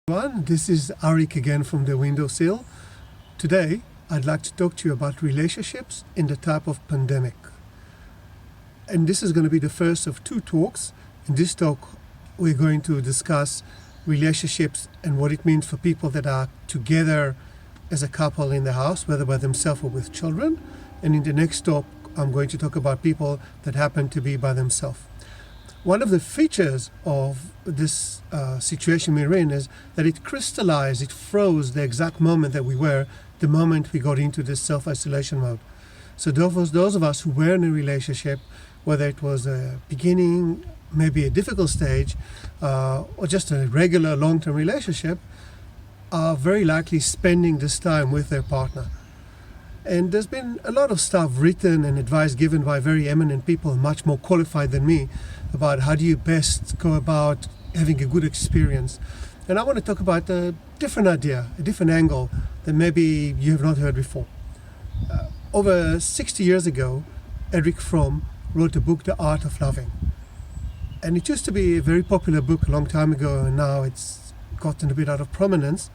Everyone, this is Erich again from the windowsill. Today, I'd like to talk to you about relationships in the type of pandemic. And this is going to be the first of two talks. In this talk, we're going to discuss relationships and what it means for people that are together as a couple in the house, whether by themselves or with children. And in the next talk, I'm going to talk about people that happen to be by themselves. One of the features of this situation we're in is that it crystallized, it froze the exact moment that we were, the moment we got into this self-isolation mode. So those of us who were in a relationship, whether it was a beginning, maybe a difficult stage, or just a regular long-term relationship, are very likely spending this time with their partner. And there's been a lot of stuff written and advice given by very eminent people, much more qualified than me, about how do you best go about having a good experience. And I want to talk about a different idea, a different angle that maybe you have not heard before. Over 60 years ago, Erich Fromm wrote the book, The Art of Loving. And it used to be a very popular book a long time ago, and now it's gotten a bit out of prominence.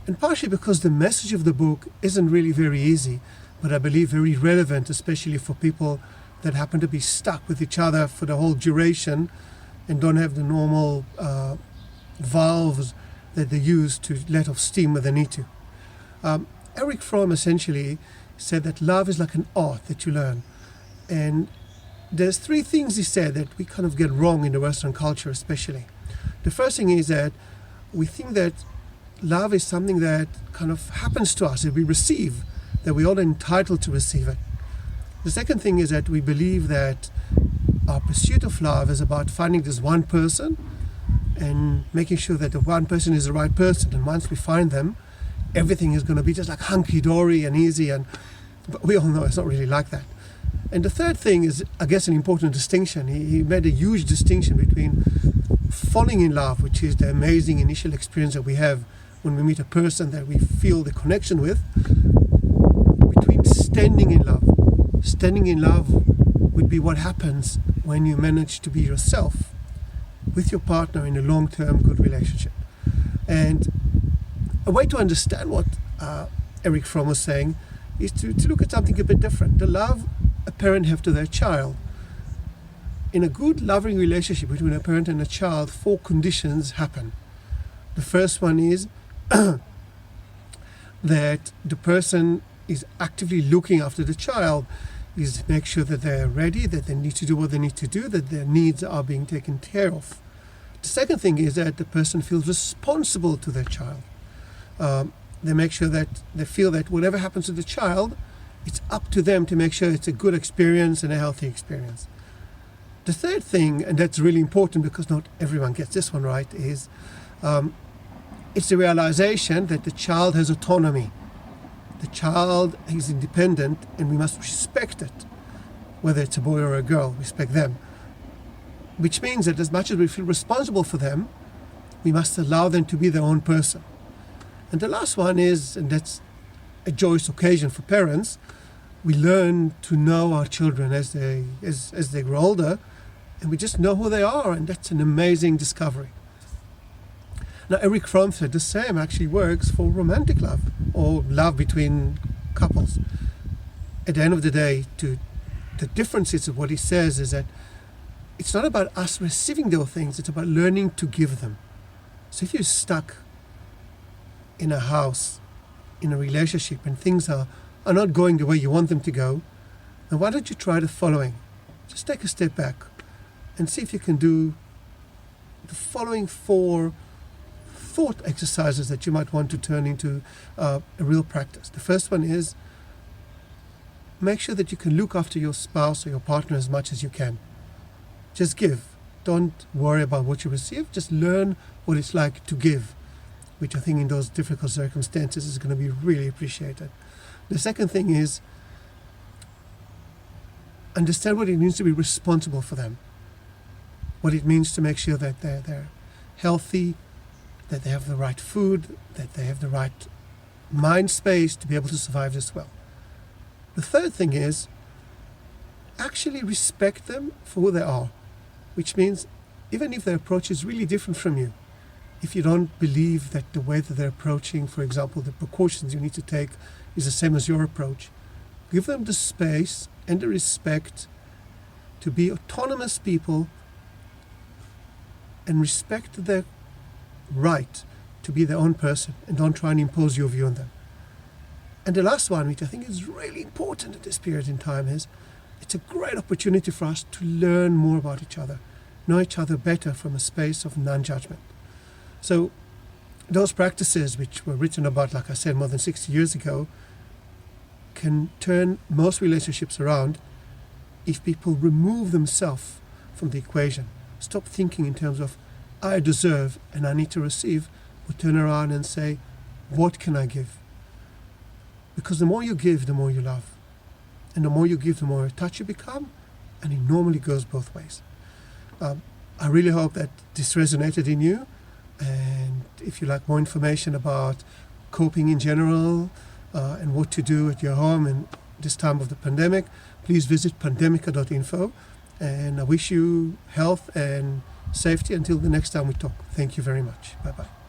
And partially because the message of the book isn't really very easy, but I believe very relevant, especially for people that happen to be stuck with each other for the whole duration and don't have the normal valves that they use to let off steam when they need to. Erich Fromm essentially said that love is like an art that you learn. And there's three things he said that we kind of get wrong in the Western culture especially. The first thing is that we think that love is something that kind of happens to us, that we receive, that we're all entitled to receive it. The second thing is that we believe that our pursuit of love is about finding this one person and making sure that the one person is the right person. And once we find them, everything is going to be just like hunky-dory and easy. But we all know it's not really like that. And the third thing is, I guess, an important distinction. He made a huge distinction between falling in love, which is the amazing initial experience that we have when we meet a person that we feel the connection with, between standing in love. Standing in love would be what happens when you manage to be yourself with your partner in a long-term good relationship. And a way to understand what Erich Fromm was saying is to look at something a bit different. The love a parent have to their child. In a good loving relationship between a parent and a child, four conditions happen. The first one is that the person is actively looking after the child, is make sure that they're ready, that they need to do what they need to do, that their needs are being taken care of. The second thing is that the person feels responsible to their child. They make sure that they feel that whatever happens to the child, it's up to them to make sure it's a good experience and a healthy experience. The third thing, and that's really important because not everyone gets this one right, is it's the realization that the child has autonomy. The child is independent and we must respect it. Whether it's a boy or a girl, respect them. Which means that as much as we feel responsible for them, we must allow them to be their own person. And the last one is, and that's a joyous occasion for parents, we learn to know our children as they grow older, and we just know who they are, and that's an amazing discovery. Now, Erich Fromm said the same actually works for romantic love or love between couples. At the end of the day, the difference is what he says is that it's not about us receiving those things, it's about learning to give them. So if you're stuck in a house, in a relationship, and things are not going the way you want them to go, then why don't you try the following? Just take a step back and see if you can do the following four thought exercises that you might want to turn into a real practice. The first one is make sure that you can look after your spouse or your partner as much as you can. Just give. Don't worry about what you receive. Just learn what it's like to give, which I think in those difficult circumstances is going to be really appreciated. The second thing is understand what it means to be responsible for them. What it means to make sure that they're healthy, that they have the right food, that they have the right mind space to be able to survive as well. The third thing is actually respect them for who they are, which means even if their approach is really different from you, if you don't believe that the way that they're approaching, for example, the precautions you need to take is the same as your approach, give them the space and the respect to be autonomous people and respect their right to be their own person, and don't try and impose your view on them. And the last one, which I think is really important at this period in time, is it's a great opportunity for us to learn more about each other, know each other better from a space of non-judgment. So those practices which were written about, like I said, more than 60 years ago, can turn most relationships around if people remove themselves from the equation. Stop thinking in terms of I deserve and I need to receive, but turn around and say, what can I give? Because the more you give, the more you love. And the more you give, the more attached you become, and it normally goes both ways. I really hope that this resonated in you, and if you like more information about coping in general and what to do at your home in this time of the pandemic, please visit pandemica.info, and I wish you health and safety until the next time we talk. Thank you very much. Bye-bye.